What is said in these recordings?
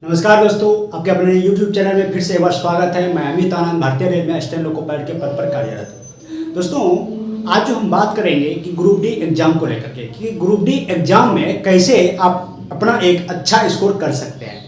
नमस्कार दोस्तों, आपके अपने YouTube चैनल में फिर से एक बार स्वागत है। मैं अमित आनंद भारतीय रेल में असिस्टेंट लोको पायलट के पद पर कार्यरत हूँ। दोस्तों, आज जो हम बात करेंगे कि ग्रुप डी एग्जाम को लेकर के कि ग्रुप डी एग्जाम में कैसे आप अपना एक अच्छा स्कोर कर सकते हैं।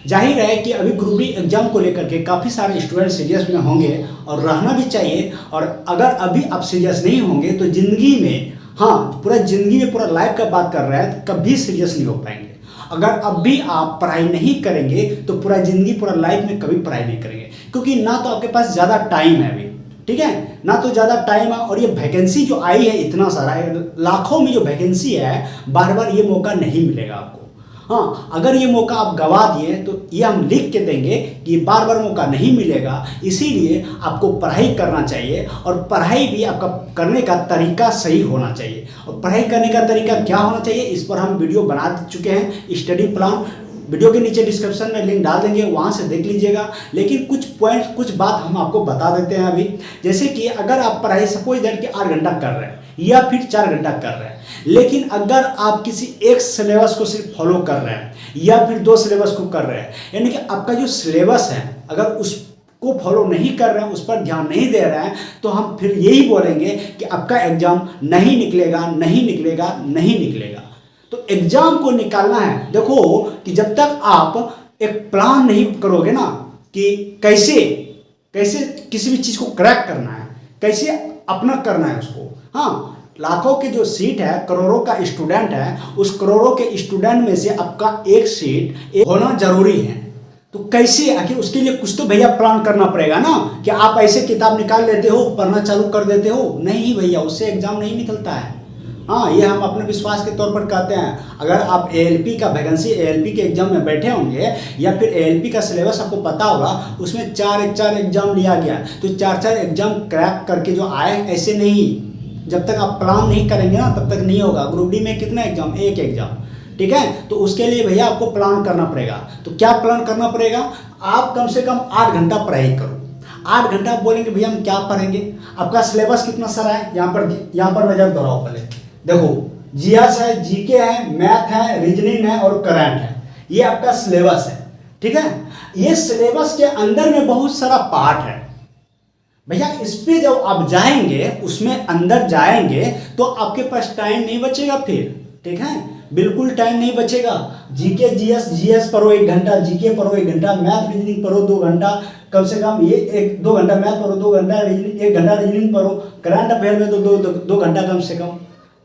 जाहिर है कि अभी ग्रुप डी एग्जाम को लेकर के काफ़ी सारे स्टूडेंट सीरियस में होंगे और रहना भी चाहिए। और अगर अभी आप सीरियस नहीं होंगे तो ज़िंदगी में, हाँ पूरा ज़िंदगी में, पूरा लाइफ का बात कर रहे हैं तो कभी सीरियस नहीं हो पाएंगे। अगर अब भी आप पढ़ाई नहीं करेंगे तो पूरा ज़िंदगी, पूरा लाइफ में कभी पढ़ाई नहीं करेंगे, क्योंकि ना तो आपके पास ज़्यादा टाइम है अभी, ठीक है, ना तो ज़्यादा टाइम है। और ये वैकेंसी जो आई है, इतना सारा लाखों में जो वैकेंसी है, बार बार ये मौका नहीं मिलेगा आपको। हाँ, अगर ये मौका आप गवा दिए तो ये हम लिख के देंगे कि बार बार मौका नहीं मिलेगा। इसीलिए आपको पढ़ाई करना चाहिए और पढ़ाई भी आपका करने का तरीका सही होना चाहिए। और पढ़ाई करने का तरीका क्या होना चाहिए, इस पर हम वीडियो बना चुके हैं। स्टडी प्लान वीडियो के नीचे डिस्क्रिप्शन में लिंक डाल देंगे, वहाँ से देख लीजिएगा। लेकिन कुछ पॉइंट, कुछ बात हम आपको बता देते हैं अभी। जैसे कि अगर आप पढ़ाई सपोज दैट कि 8 घंटा कर रहे हैं या फिर 4 घंटा कर रहे हैं, लेकिन अगर आप किसी एक सिलेबस को सिर्फ फॉलो कर रहे हैं या फिर 2 सिलेबस को कर रहे हैं, यानी कि आपका जो सिलेबस है अगर उसको फॉलो नहीं कर रहे हैं, उस पर ध्यान नहीं दे रहे हैं, तो हम फिर यही बोलेंगे कि आपका एग्जाम नहीं निकलेगा, नहीं निकलेगा, नहीं निकलेगा। तो एग्जाम को निकालना है। देखो कि जब तक आप एक प्लान नहीं करोगे ना कि कैसे कैसे किसी भी चीज़ को क्रैक करना है, कैसे अपना करना है उसको। हाँ, लाखों की जो सीट है, करोड़ों का स्टूडेंट है, उस करोड़ों के स्टूडेंट में से आपका एक सीट होना जरूरी है। तो कैसे, आखिर उसके लिए कुछ तो भैया प्लान करना पड़ेगा ना। कि आप ऐसे किताब निकाल लेते हो, पढ़ना चालू कर देते हो, नहीं भैया, उससे एग्जाम नहीं निकलता है। हाँ, ये हम अपने विश्वास के तौर पर कहते हैं। अगर आप ALP का वैकेंसी, ALP के एग्जाम में बैठे होंगे या फिर ALP का सिलेबस आपको पता होगा, उसमें 4 एग्जाम लिया गया, तो 4 एग्जाम क्रैक करके जो आए, ऐसे नहीं। जब तक आप प्लान नहीं करेंगे ना तब तक नहीं होगा। ग्रुप डी में कितना एग्जाम, 1 एग्जाम, ठीक है। तो उसके लिए भैया आपको प्लान करना पड़ेगा। तो क्या प्लान करना पड़ेगा, आप कम से कम 8 घंटा पढ़ाई करो। 8 घंटा आप बोलेंगे भैया हम क्या पढ़ेंगे, आपका सिलेबस कितना सारा है, यहाँ पर नजर दोहराओ। पहले देखो, GS है, GK है, मैथ है, रीजनिंग है और करंट है। ये आपका सिलेबस है, ठीक है। ये सिलेबस के अंदर में बहुत सारा पार्ट है भैया। इस पे जब आप जाएंगे, उसमें अंदर जाएंगे, तो आपके पास टाइम नहीं बचेगा फिर, ठीक है, बिल्कुल टाइम नहीं बचेगा। GK GS पढ़ो 1 घंटा, GK पढ़ो 1 घंटा, मैथ रीजनिंग पढ़ो 2 घंटा, कम से कम ये 1-2 घंटा मैथ पढ़ो, 2 घंटा रीजनिंग, 1 घंटा रीजनिंग पढ़ो, करंट अफेयर में तो 2 घंटा कम से कम,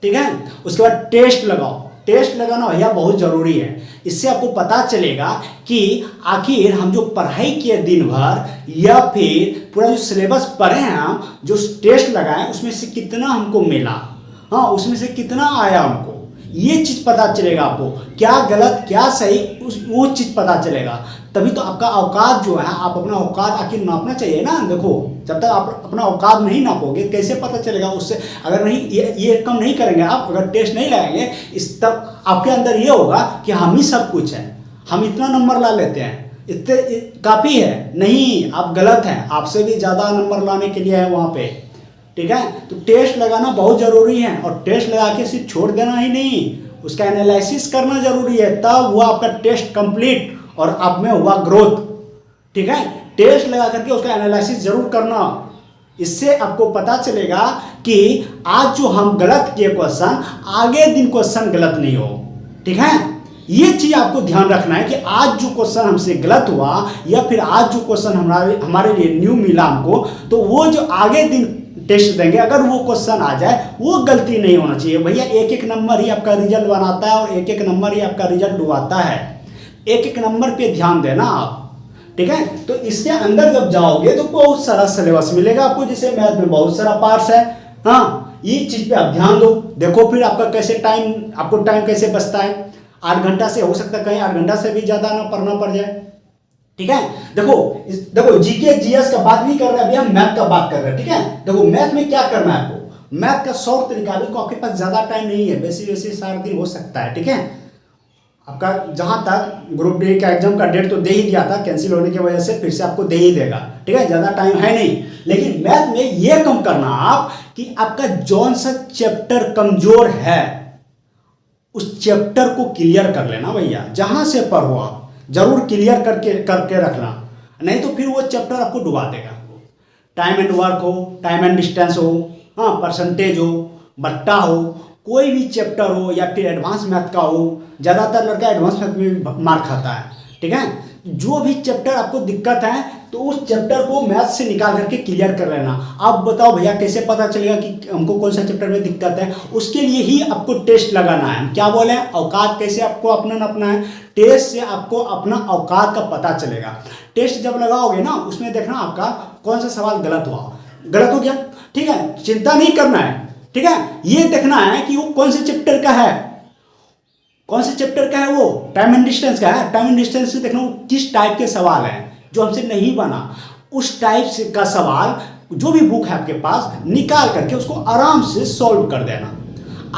ठीक है। उसके बाद टेस्ट लगाओ। टेस्ट लगाना भैया बहुत ज़रूरी है। इससे आपको पता चलेगा कि आखिर हम जो पढ़ाई किए दिन भर या फिर पूरा जो सिलेबस पढ़े हैं, हम जो टेस्ट लगाए उसमें से कितना हमको मिला, हाँ उसमें से कितना आया हमको, ये चीज़ पता चलेगा आपको। क्या गलत क्या सही, वो चीज़ पता चलेगा। तभी तो आपका औकात जो है, आप अपना औकात आखिर नापना चाहिए ना। देखो, जब तक आप अपना औकात नहीं नापोगे कैसे पता चलेगा उससे। अगर नहीं, ये कम नहीं करेंगे आप, अगर टेस्ट नहीं लगाएंगे, इस तब आपके अंदर ये होगा कि हम ही सब कुछ है, हम इतना नंबर ला लेते हैं, इतने काफ़ी है। नहीं, आप गलत हैं, आपसे भी ज़्यादा नंबर लाने के लिए है वहाँ पे, ठीक है। तो टेस्ट लगाना बहुत ज़रूरी है। और टेस्ट लगा के सिर्फ छोड़ देना ही नहीं, उसका एनालिसिस करना ज़रूरी है, तब हुआ आपका टेस्ट कंप्लीट और आप में हुआ ग्रोथ, ठीक है। टेस्ट लगा करके उसका एनालिसिस जरूर करना। इससे आपको पता चलेगा कि आज जो हम गलत किए क्वेश्चन, आगे दिन क्वेश्चन गलत नहीं हो, ठीक है। ये चीज़ आपको ध्यान रखना है कि आज जो क्वेश्चन हमसे गलत हुआ या फिर आज जो क्वेश्चन हमारे लिए न्यू मिला हमको, तो वो जो आगे दिन टेस्ट देंगे, अगर वो क्वेश्चन आ जाए, वो गलती नहीं होना चाहिए भैया। 1-1 नंबर ही आपका रिजल्ट बनाता है और 1-1 नंबर ही आपका रिजल्ट डुबाता है। 1-1 नंबर पे ध्यान देना आप, ठीक है। तो इसके अंदर जब जाओगे तो बहुत सारा सिलेबस मिलेगा आपको, जैसे मैथ में बहुत सारा पार्ट्स है। हाँ, ये चीज़ पे आप ध्यान दो। देखो फिर आपका कैसे टाइम, आपको टाइम कैसे बचता है। 8 घंटा से हो सकता है कहीं 8 घंटा से भी ज़्यादा ना पढ़ना पड़ जाए, ठीक है। देखो GK GS का बात नहीं कर रहे, अभी हम मैथ का बात कर रहे हैं, ठीक है। देखो मैथ में क्या करना है आपको, मैथ का शॉर्ट तरीका, अभी आपके पास ज़्यादा टाइम नहीं है, वैसे सारा दिन हो सकता है, ठीक है। आपका जहाँ तक ग्रुप डी का एग्जाम का डेट तो दे ही दिया था, कैंसिल होने की वजह से फिर से आपको दे ही देगा, ठीक है, ज़्यादा टाइम है नहीं। लेकिन मैथ में ये कम करना आप कि आपका जौन सा चैप्टर कमजोर है, उस चैप्टर को क्लियर कर लेना भैया। जहाँ से पढ़ो आप, जरूर क्लियर करके करके रखना, नहीं तो फिर वो चैप्टर आपको डुबा देगा। टाइम एंड वर्क हो, टाइम एंड डिस्टेंस हो, हाँ, परसेंटेज हो, बट्टा हो, कोई भी चैप्टर हो, या फिर एडवांस मैथ का हो, ज़्यादातर लड़का एडवांस मैथ में भी मार खाता है, ठीक है। जो भी चैप्टर आपको दिक्कत है तो उस चैप्टर को मैथ से निकाल करके क्लियर कर लेना। आप बताओ भैया कैसे पता चलेगा कि हमको कौन सा चैप्टर में दिक्कत है? उसके लिए ही आपको टेस्ट लगाना है। क्या बोले, औकात कैसे आपको अपना है, टेस्ट से आपको अपना औकात का पता चलेगा। टेस्ट जब लगाओगे ना, उसमें देखना आपका कौन सा सवाल गलत हो गया, ठीक है, चिंता नहीं करना है, ठीक है। ये देखना है कि वो कौन से चैप्टर का है, कौन से चैप्टर का है, वो टाइम एंड डिस्टेंस का है। टाइम एंड डिस्टेंस से देखना वो किस टाइप के सवाल हैं जो हमसे नहीं बना, उस टाइप से का सवाल जो भी बुक है आपके पास निकाल करके उसको आराम से सॉल्व कर देना।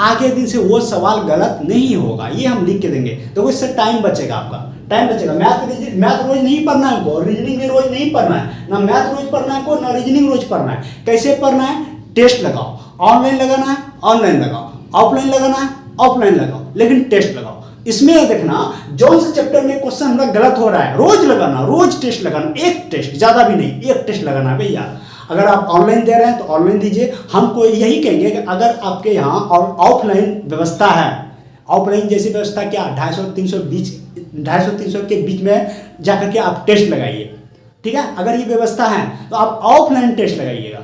आगे दिन से वो सवाल गलत नहीं होगा, ये हम लिख के देंगे, तो इससे टाइम बचेगा, आपका टाइम बचेगा। मैथ रोज नहीं पढ़ना है को, रीजनिंग भी रोज नहीं पढ़ना है, ना मैथ रोज पढ़ना है को, ना रीजनिंग रोज पढ़ना है। कैसे पढ़ना है? टेस्ट लगाओ, ऑनलाइन लगाना है ऑनलाइन लगाओ, ऑफलाइन लगाना है ऑफलाइन लगाओ, लेकिन टेस्ट लगाओ। इसमें देखना जो से चैप्टर में क्वेश्चन हमारा गलत हो रहा है, रोज लगाना, रोज टेस्ट लगाना, एक टेस्ट, ज्यादा भी नहीं, एक टेस्ट लगाना भैया। अगर आप ऑनलाइन दे रहे हैं तो ऑनलाइन दीजिए। हमको यही कहेंगे कि अगर आपके यहाँ और ऑफलाइन व्यवस्था है, ऑफलाइन जैसी व्यवस्था क्या 250-300 के बीच में जाकर के आप टेस्ट लगाइए, ठीक है। अगर ये व्यवस्था है तो आप ऑफलाइन टेस्ट लगाइएगा,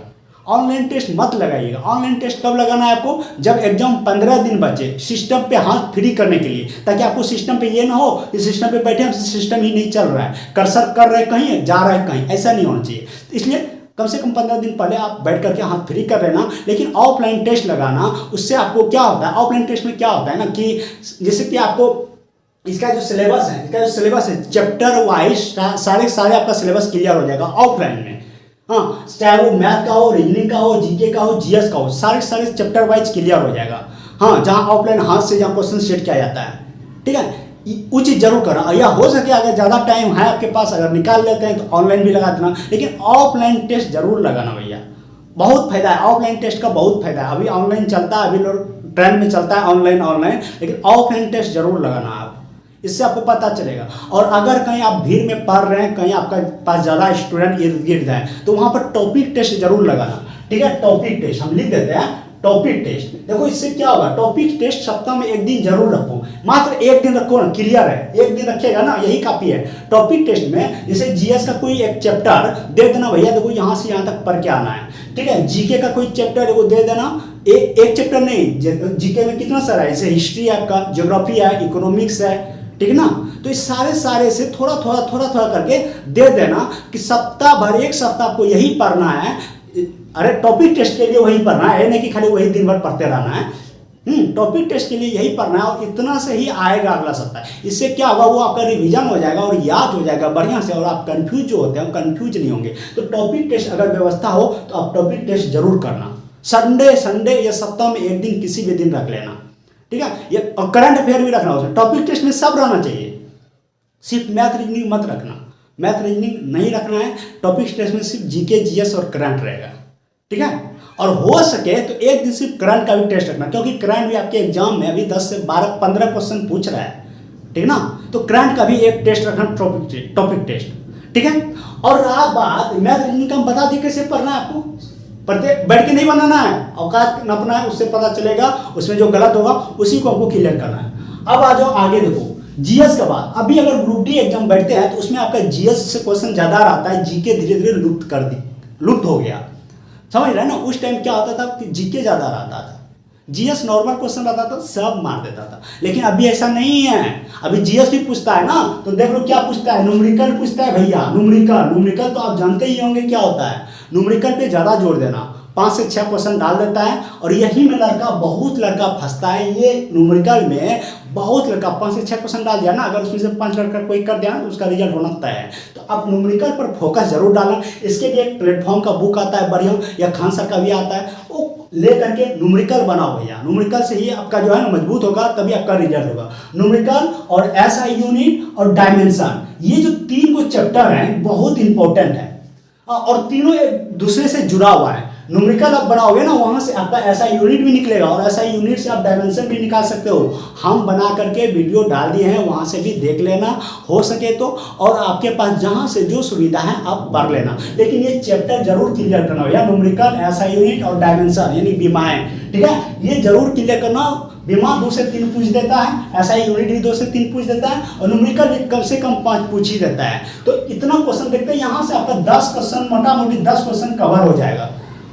ऑनलाइन टेस्ट मत लगाइएगा। ऑनलाइन टेस्ट कब लगाना है आपको? जब एग्जाम 15 दिन बचे, सिस्टम पे हाथ फ्री करने के लिए, ताकि आपको सिस्टम पे ये ना हो कि सिस्टम पे बैठे हम सिस्टम ही नहीं चल रहा है, कर्सर कर रहे कहीं जा रहा है कहीं, ऐसा नहीं होना चाहिए। इसलिए कम से कम 15 दिन पहले आप बैठ करके हाथ फ्री कर लेना। लेकिन ऑफलाइन टेस्ट लगाना, उससे आपको क्या होता है, ऑफलाइन टेस्ट में क्या होता है ना कि जैसे कि आपको इसका जो सिलेबस है चैप्टर वाइज सारे आपका सिलेबस क्लियर हो जाएगा ऑफलाइन में। हाँ, चाहे वो मैथ का हो, रीजनिंग का हो, जीके का हो, जीएस का हो, सारे चैप्टर वाइज क्लियर हो जाएगा। हाँ, जहाँ ऑफलाइन हाथ से जहाँ क्वेश्चन सेट किया जाता है, ठीक है, वो चीज़ जरूर करना। या हो सके अगर ज़्यादा टाइम है आपके पास, अगर निकाल लेते हैं तो ऑनलाइन भी लगा देना, लेकिन ऑफलाइन टेस्ट जरूर लगाना भैया। बहुत फायदा है ऑफलाइन टेस्ट का, बहुत फायदा है। अभी ऑनलाइन चलता है, अभी लोग ट्रेंड में चलता है ऑनलाइन, लेकिन ऑफलाइन टेस्ट जरूर लगाना आप, इससे आपको पता चलेगा। और अगर कहीं आप भीड़ में पढ़ रहे हैं, कहीं आपका पास ज़्यादा स्टूडेंट इर्द गिर्द है, तो वहाँ पर टॉपिक टेस्ट जरूर लगाना, ठीक है। टॉपिक टेस्ट हम लिख देते हैं, टॉपिक टेस्ट। देखो इससे क्या होगा, टॉपिक टेस्ट सप्ताह में एक दिन जरूर रखो, मात्र एक दिन रखो ना, क्लियर है, एक दिन रखेगा ना, यही काफी है। टॉपिक टेस्ट में जैसे जीएस का कोई एक चैप्टर दे देना भैया, देखो यहाँ से यहाँ तक पढ़ के आना है, ठीक है। जीके का कोई चैप्टर देखो दे देना, एक चैप्टर नहीं, जीके में कितना सारा है, जैसे हिस्ट्री है आपका, ज्योग्राफी है, इकोनॉमिक्स है, ठीक है ना। तो इस सारे से थोड़ा थोड़ा करके दे देना कि सप्ताह भर, एक सप्ताह आपको यही पढ़ना है। अरे टॉपिक टेस्ट के लिए वही पढ़ना है, नहीं कि खाली वही दिन भर पढ़ते रहना है। टॉपिक टेस्ट के लिए यही पढ़ना है, और इतना से ही आएगा अगला सप्ताह। इससे क्या होगा, वो आपका रिवीजन हो जाएगा और याद हो जाएगा बढ़िया से, और आप कंफ्यूज जो होते हैं कंफ्यूज नहीं होंगे। तो टॉपिक टेस्ट अगर व्यवस्था हो तो आप टॉपिक टेस्ट जरूर करना, संडे या सप्ताह में एक दिन, किसी भी दिन रख लेना, ठीक है। ये और करंट अफेयर भी रखना उसमें। टॉपिक टेस्ट में सब रहना चाहिए, सिर्फ मैथ रीजनिंग मत रखना, मैथ रीजनिंग नहीं रखना है। टॉपिक टेस्ट में सिर्फ जीके, जीएस और करंट रहेगा, ठीक है। और हो सके तो एक दिन सिर्फ करंट का भी टेस्ट रखना, क्योंकि करंट भी आपके एग्जाम में अभी 10 से 12-15 क्वेश्चन पूछ रहा है, ठीक है ना। तो करंट का भी एक टेस्ट रखना, टॉपिक टेस्ट, ठीक है। और रहा बात मैथ रीजनिंग का, हम बता दें कैसे पढ़ना है आपको, प्रत्येक बैठ के नहीं बनाना है, औकात नापना है, उससे पता चलेगा। उसमें जो गलत होगा उसी को हमको क्लियर करना है। अब आ जाओ आगे, देखो जीएस का बात। अभी अगर ग्रुप डी एग्जाम बैठते हैं तो उसमें आपका जीएस से क्वेश्चन ज्यादा आता है, जीके धीरे धीरे लुप्त हो गया, समझ रहे हैं ना। उस टाइम क्या होता था कि जीके ज्यादा रहता था, जीएस नॉर्मल क्वेश्चन रहता था, सब मार देता था। लेकिन अभी ऐसा नहीं है, अभी जीएस भी पूछता है ना, तो देख लो क्या पूछता है, न्यूमेरिकल पूछता है भैया। न्यूमेरिकल तो आप जानते ही होंगे क्या होता है। न्यूमेरिकल पे ज्यादा जोर देना, 5 से 6 क्वेश्चन डाल देता है, और यही में बहुत लड़का फंसता है। ये न्यूमेरिकल में बहुत लड़का 5 से 6 क्वेश्चन डाल दिया ना, अगर उसमें से 5 लड़का कोई कर दिया ना, तो उसका रिजल्ट होना तय है। तो आप न्यूमेरिकल पर फोकस जरूर डालना। इसके लिए एक प्लेटफॉर्म का बुक आता है बढ़िया, या खान सर का भी आता है, वो ले करके न्यूमेरिकल बनाओ भैया। न्यूमेरिकल से ही आपका जो है ना मजबूत होगा, तभी आपका रिजल्ट होगा। न्यूमेरिकल और एसआई यूनिट और डायमेंशन, ये जो 3 चैप्टर हैं बहुत इंपॉर्टेंट है, और तीनों एक दूसरे से जुड़ा हुआ है। न्यूमेरिकल आप बनाओगे ना, वहाँ से आपका ऐसा यूनिट भी निकलेगा और ऐसा यूनिट से आप डायमेंशन भी निकाल सकते हो। हम बना करके वीडियो डाल दिए हैं, वहाँ से भी देख लेना हो सके तो, और आपके पास जहाँ से जो सुविधा है आप पढ़ लेना। लेकिन ये चैप्टर जरूर क्लियर करना हो, या न्यूमेरिकल, ऐसा यूनिट और डायमेंशन यानी विमाएँ, ठीक है, ये जरूर क्लियर करना। विमा 2 से 3 पूछ देता है, ऐसा ही यूनिट भी 2 से 3 पूछ देता है, और न्यूमेरिकल भी कम से कम 5 पूछ ही देता है। तो इतना क्वेश्चन देखते हैं, यहाँ से आपका 10 क्वेश्चन, मोटा मोटी 10 क्वेश्चन कवर हो जाएगा।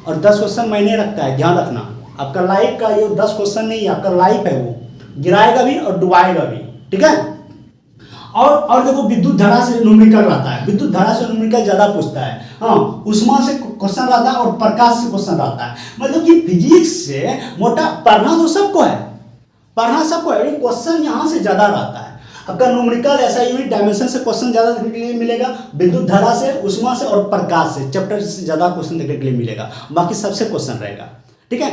और 10 क्वेश्चन मैंने रखता है, ध्यान रखना, आपका लाइफ का ये 10 क्वेश्चन नहीं है, आपका लाइफ है, वो गिराएगा भी और डुबाएगा भी, ठीक है। और देखो, विद्युत धारा से न्यूमेरिकल रहता है, विद्युत धारा से न्यूमेरिकल ज्यादा पूछता है। हाँ, उष्मा से क्वेश्चन रहता है और प्रकाश से क्वेश्चन रहता है। मतलब कि फिजिक्स से मोटा पढ़ना तो सबको है, पढ़ना सबको है, क्वेश्चन यहाँ से ज्यादा रहता है। आपका न्यूमेरिकल, ऐसा यूनिट, डायमेंशन से क्वेश्चन ज्यादा देखने के लिए मिलेगा, विद्युत धारा से, उष्मा से और प्रकाश से चैप्टर से ज्यादा क्वेश्चन देखने के लिए मिलेगा। बाकी सबसे क्वेश्चन रहेगा, ठीक है।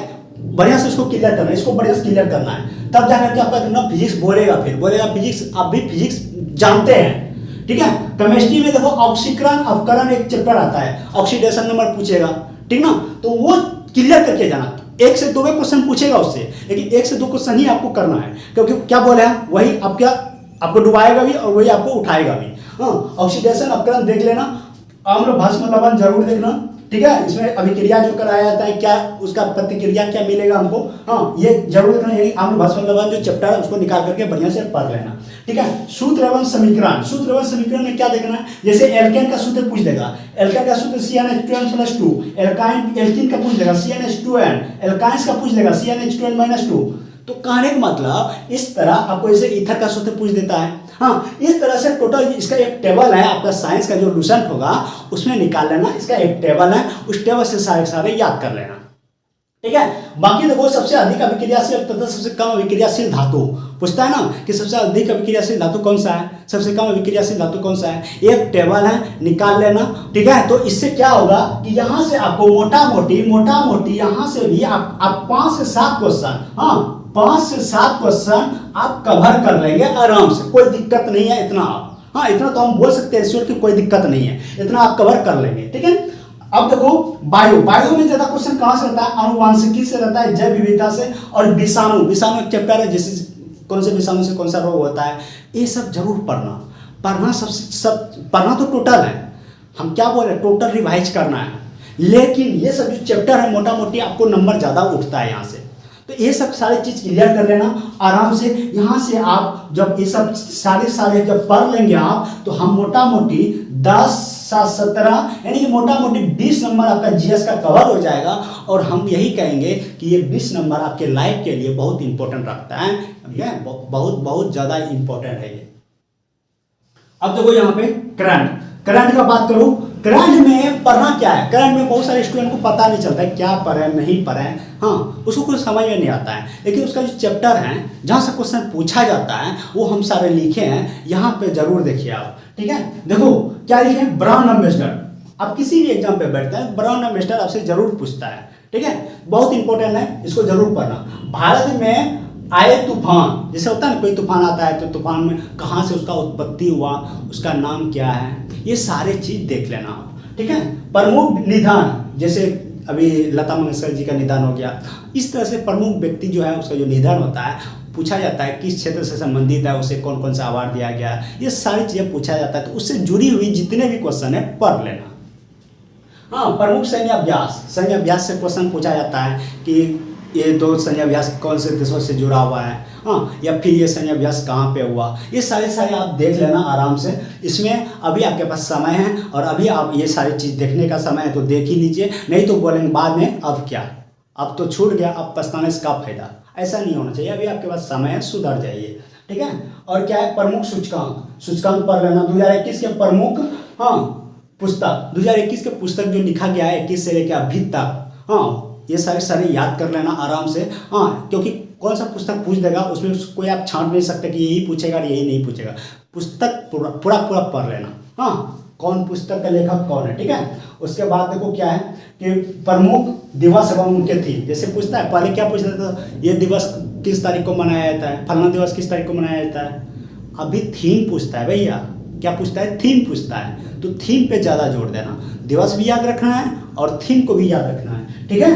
बढ़िया से इसको क्लियर करना है, इसको बढ़िया से क्लियर करना है, तब जाकर के आपका कितना फिजिक्स बोलेगा, फिर बोलेगा फिजिक्स, आप भी फिजिक्स जानते हैं, ठीक है। केमिस्ट्री में देखो ऑक्सीकरण अपकरण एक चैप्टर आता है, ऑक्सीडेशन नंबर पूछेगा, ठीक ना, तो वो क्लियर करके जाना। 1 से 2 क्वेश्चन पूछेगा उससे, लेकिन 1 से 2 क्वेश्चन ही आपको करना है, क्योंकि क्या बोले हैं वही आपको डुबाएगा भी और वही आपको उठाएगा भी। हाँ, ऑक्सीडेशन अपकरण देख लेना, आम्ल भस्म लवण जरूर देखना, ठीक है। इसमें अभिक्रिया जो कराया जाता है, क्या उसका प्रतिक्रिया क्या मिलेगा हमको, हाँ, ये जरूर देखना। यही आम्ल भस्म लवण जो चैप्टर है उसको निकाल करके बढ़िया से पढ़ लेना, ठीक है। सूत्र एवं समीकरण, सूत्र एवं समीकरण में क्या देखना है, जैसे एल्केन का सूत्र पूछ देगा, एल्केन का सूत्र CnH2n+2, एल्कीन का पूछ देगा CnH2n, एल्काइंस का पूछ देगा CnH2n-2। तो कहने का मतलब इस तरह आपको जैसे ईथर का सूत्र पूछ देता है, हाँ, इस तरह से टोटल इसका एक टेबल है, आपका साइंस का जो लूसेंट होगा उसमें निकाल लेना, इसका एक टेबल है, उस टेबल से सारे याद कर लेना, ठीक है। बाकी देखो, सबसे अधिक अभिक्रियाशील तथा सबसे कम अभिक्रियाशील धातु पूछता है ना, कि सबसे अधिक अभिक्रियाशील धातु कौन सा है, सबसे कम अभिक्रियाशील धातु कौन सा है, एक टेबल है, निकाल लेना, ठीक है। तो इससे क्या होगा कि यहाँ से आपको मोटा मोटी यहाँ से भी आप 5 से 7 क्वेश्चन, हाँ, 5 से 7 क्वेश्चन आप कवर कर लेंगे आराम से, कोई दिक्कत नहीं है। इतना आप, हाँ, इतना तो हम बोल सकते हैं श्योर कि कोई दिक्कत नहीं है, इतना आप कवर कर लेंगे, ठीक है। अब देखो, बायो में ज्यादा क्वेश्चन कहाँ से रहता है, आनुवांशिकी से रहता है, जैव विविधता से, और विषाणु एक चैप्टर है, जैसे कौन से विषाणु से कौन सा रोग होता है, ये सब जरूर पढ़ना सब पढ़ना तो टोटल है, हम क्या बोल रहे हैं, टोटल रिवाइज करना है। लेकिन ये सब जो चैप्टर है मोटा मोटी आपको नंबर ज्यादा उठता है यहाँ से, तो ये सब सारी चीज क्लियर कर लेना आराम से। यहाँ से आप जब ये सब सारे जब पढ़ लेंगे आप, तो हम मोटा मोटी 10 7 17 यानी कि मोटा मोटी 20 नंबर आपका जीएस का कवर हो जाएगा। और हम यही कहेंगे कि ये 20 नंबर आपके लाइफ के लिए बहुत इंपॉर्टेंट रखता है, बहुत ज़्यादा इंपॉर्टेंट है ये। अब देखो यहाँ पे करंट का बात करूँ, करंट में पढ़ना क्या है, करंट में बहुत सारे स्टूडेंट को पता नहीं चलता है क्या पढ़े नहीं पढ़े, हाँ, उसको कुछ समझ में नहीं आता है। लेकिन उसका जो चैप्टर है जहाँ से क्वेश्चन पूछा जाता है वो हम सारे लिखे हैं, यहाँ पे जरूर देखिए आप, ठीक है। देखो क्या लिखे, ब्राउन एम्बेसडर, आप किसी भी एग्जाम पे बैठते हैं ब्राउन एम्बेसडर आपसे जरूर पूछता है, ठीक है, बहुत इंपॉर्टेंट है, इसको जरूर पढ़ना। भारत में आए तूफान, जैसे होता है ना कोई तूफान आता है तो तूफान में कहाँ से उसका उत्पत्ति हुआ, उसका नाम क्या है, ये सारे चीज देख लेना आप, ठीक है। प्रमुख निदान, जैसे अभी लता मंगेशकर जी का निधन हो गया, इस तरह से प्रमुख व्यक्ति जो है उसका जो निधन होता है पूछा जाता है, किस क्षेत्र से संबंधित है, उसे कौन कौन सा अवार्ड दिया गया, ये सारी चीजें पूछा जाता है। तो उससे जुड़ी हुई जितने भी क्वेश्चन है पढ़ लेना। हाँ, प्रमुख सैन्य अभ्यास से क्वेश्चन पूछा जाता है कि ये 2 सैन्य अभ्यास कौन से देशों से जुड़ा हुआ है, हाँ, या फिर ये सैन्य अभ्यास कहाँ पे हुआ, ये सारे आप देख लेना आराम से। इसमें अभी आपके पास समय है और अभी आप ये सारी चीज़ देखने का समय है तो देख ही लीजिए, नहीं तो बोलेंगे बाद में अब क्या, अब तो छूट गया, अब पछताने से क्या फायदा, ऐसा नहीं होना चाहिए। अभी आपके पास समय है, सुधर जाइए, ठीक है। और क्या है, प्रमुख सूचकांक पढ़ लेना। 2021 के प्रमुख, हाँ, पुस्तक 2021 के पुस्तक जो लिखा गया है 21 से लेकर अभी तक, हाँ, ये सारे याद कर लेना आराम से, हाँ, क्योंकि कौन सा पुस्तक पूछ देगा उसमें कोई आप छांट नहीं सकते कि यही पूछेगा और यही नहीं पूछेगा। पुस्तक पूरा पढ़ लेना, हाँ, कौन पुस्तक का लेखक कौन है, ठीक है। उसके बाद देखो क्या है कि प्रमुख दिवस एवं उनके थीम, जैसे पूछता है, पहले क्या पूछता था, ये दिवस किस तारीख को मनाया जाता है, फलाना दिवस किस तारीख को मनाया जाता है। अभी थीम पूछता है भैया, क्या पूछता है, थीम पूछता है, तो थीम पे ज़्यादा जोर देना। दिवस भी याद रखना है और थीम को भी याद रखना है, ठीक है।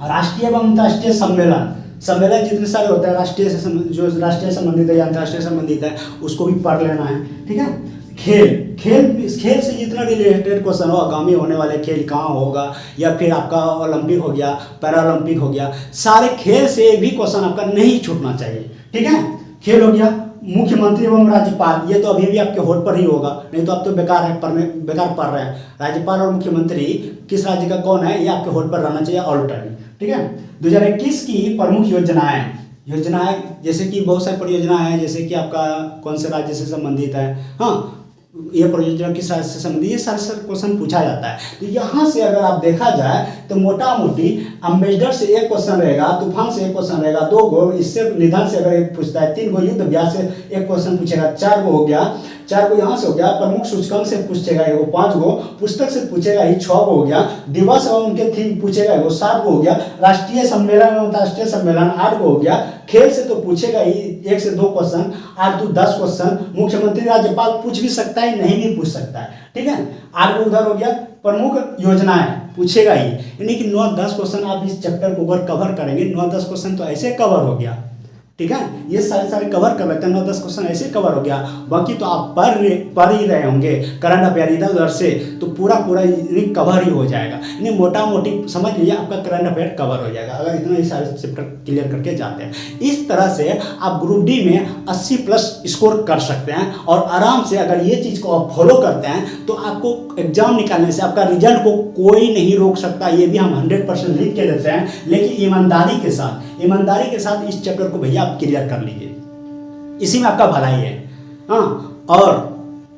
राष्ट्रीय एवं अंतर्राष्ट्रीय सम्मेलन, सम्मेलन जितने सारे होते हैं राष्ट्रीय से जो राष्ट्रीय संबंधित है या अंतर्राष्ट्रीय संबंधित है उसको भी पढ़ लेना है, ठीक है। खेल से जितना रिलेटेड क्वेश्चन हो, आगामी होने वाले खेल कहाँ होगा, या फिर आपका ओलंपिक हो गया, पैरालंपिक हो गया, सारे खेल से भी क्वेश्चन आपका नहीं छूटना चाहिए, ठीक है। खेल हो गया, मुख्यमंत्री एवं राज्यपाल, ये तो अभी भी आपके होठ पर ही होगा, नहीं तो आप तो बेकार पढ़ रहे हैं। राज्यपाल और मुख्यमंत्री किस राज्य का कौन है ये आपके होठ पर रहना चाहिए ऑल टाइम, ठीक है। 2021 की प्रमुख योजनाएं जैसे कि बहुत सारी परियोजनाएं हैं, जैसे कि आपका कौन से राज्य से संबंधित है, हाँ ये परियोजना किस राज्य से संबंधित, ये सारे क्वेश्चन पूछा जाता है। तो यहाँ से अगर आप देखा जाए तो मोटा मोटी अम्बेसडर से एक क्वेश्चन रहेगा, तूफान से एक क्वेश्चन रहेगा, 2 गो, इससे निधन से अगर एक पूछता है, 3 गो युद्ध अभ्यास से एक क्वेश्चन पूछेगा, 4 गो हो गया, 4 गो यहाँ से हो गया, प्रमुख सूचकांक से पूछेगा एगो, 5 गो पुस्तक से पूछेगा ही, 6 गो हो गया, दिवस और उनके थीम पूछेगा एगो, 7 गो हो गया, राष्ट्रीय सम्मेलन और अंतर्राष्ट्रीय सम्मेलन 8 गो हो गया, खेल से तो पूछेगा ही 1 से 2 क्वेश्चन, 8 2 10 क्वेश्चन, मुख्यमंत्री राज्यपाल पूछ भी सकता है नहीं भी पूछ सकता है, ठीक है। 8 गो उधर हो गया, प्रमुख योजनाएं पूछेगा ही, यानी कि 9-10 क्वेश्चन आप इस चैप्टर को अगर कवर करेंगे, 9-10 क्वेश्चन तो ऐसे कवर हो गया, ठीक है। ये सारे कवर कर लेते हैं, 9-10 क्वेश्चन ऐसे कवर हो गया, बाकी तो आप पढ़ ही रहे होंगे करंट अफेयर इधर उधर से, तो पूरा कवर ही हो जाएगा, यानी मोटा मोटी समझ लीजिए आपका करंट अफेयर कवर हो जाएगा अगर इतना ही सारे चैप्टर क्लियर करके जाते हैं। इस तरह से आप ग्रुप डी में 80+ स्कोर कर सकते हैं, और आराम से अगर ये चीज़ को आप फॉलो करते हैं तो आपको एग्जाम निकालने से आपका रिजल्ट को कोई नहीं रोक सकता। ये भी हम 100% लिख के देते हैं, लेकिन ईमानदारी के साथ इस चैप्टर को भैया आप क्लियर कर लीजिए, इसी में आपका भलाई है, हाँ, और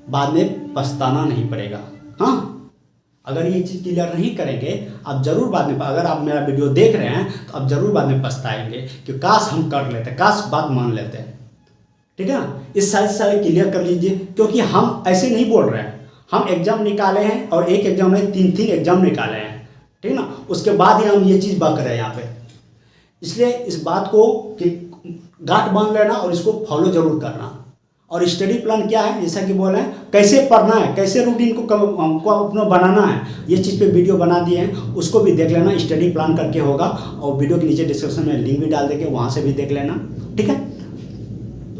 बाद में पछताना नहीं पड़ेगा, हाँ। अगर ये चीज़ क्लियर नहीं करेंगे आप जरूर बाद में, अगर आप मेरा वीडियो देख रहे हैं तो आप जरूर बाद में पछताएंगे कि काश हम कर लेते, काश बात मान लेते, ठीक है ना। इस सारे क्लियर कर लीजिए, क्योंकि हम ऐसे नहीं बोल रहे हैं, हम एग्जाम निकाले हैं और एक एग्जाम में 3 एग्जाम निकाले हैं, ठीक है ना, उसके बाद ही हम ये चीज़ बक रहे हैं यहाँ पे। इसलिए इस बात को कि गांठ बांध लेना और इसको फॉलो जरूर करना। और स्टडी प्लान क्या है, जैसा कि बोले कैसे पढ़ना है, कैसे रूटीन को अपना बनाना है, ये चीज़ पे वीडियो बना दिए हैं, उसको भी देख लेना, स्टडी प्लान करके होगा, और वीडियो के नीचे डिस्क्रिप्शन में लिंक भी डाल देंगे, वहाँ से भी देख लेना, ठीक है।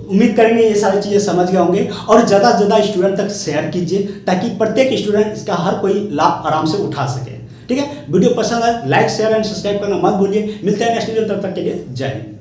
उम्मीद करेंगे ये सारी चीज़ें समझ गए होंगे, और ज़्यादा से ज़्यादा स्टूडेंट तक शेयर कीजिए ताकि प्रत्येक स्टूडेंट इसका हर कोई लाभ आराम से उठा सके, ठीक है। वीडियो पसंद आए लाइक शेयर एंड सब्सक्राइब करना मत भूलिए। मिलते हैं नेक्स्ट वीडियो, तब तक के लिए जय हिंद।